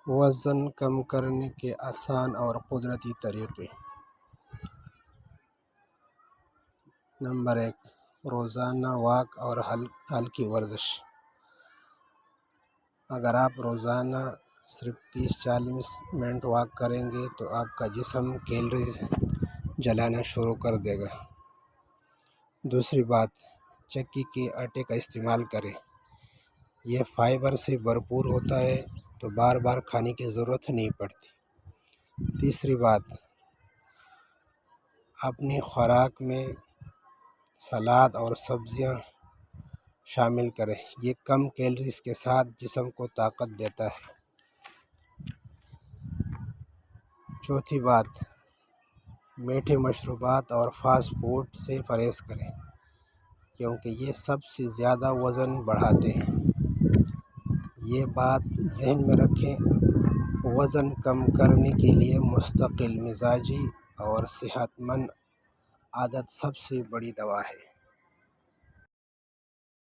وزن کم کرنے کے آسان اور قدرتی طریقے۔ نمبر 1، روزانہ واک اور ہلکی ورزش۔ اگر آپ روزانہ صرف 30-40 منٹ واک کریں گے تو آپ کا جسم کیلریز جلانا شروع کر دے گا۔ دوسری بات، چکی کے آٹے کا استعمال کریں، یہ فائبر سے بھرپور ہوتا ہے تو بار بار کھانے کی ضرورت نہیں پڑتی۔ تیسری بات، اپنی خوراک میں سلاد اور سبزیاں شامل کریں، یہ کم کیلریز کے ساتھ جسم کو طاقت دیتا ہے۔ چوتھی بات، میٹھے مشروبات اور فاسٹ فوڈ سے پرہیز کریں کیونکہ یہ سب سے زیادہ وزن بڑھاتے ہیں۔ یہ بات ذہن میں رکھیں، وزن کم کرنے کے لیے مستقل مزاجی اور صحت مند عادت سب سے بڑی دوا ہے۔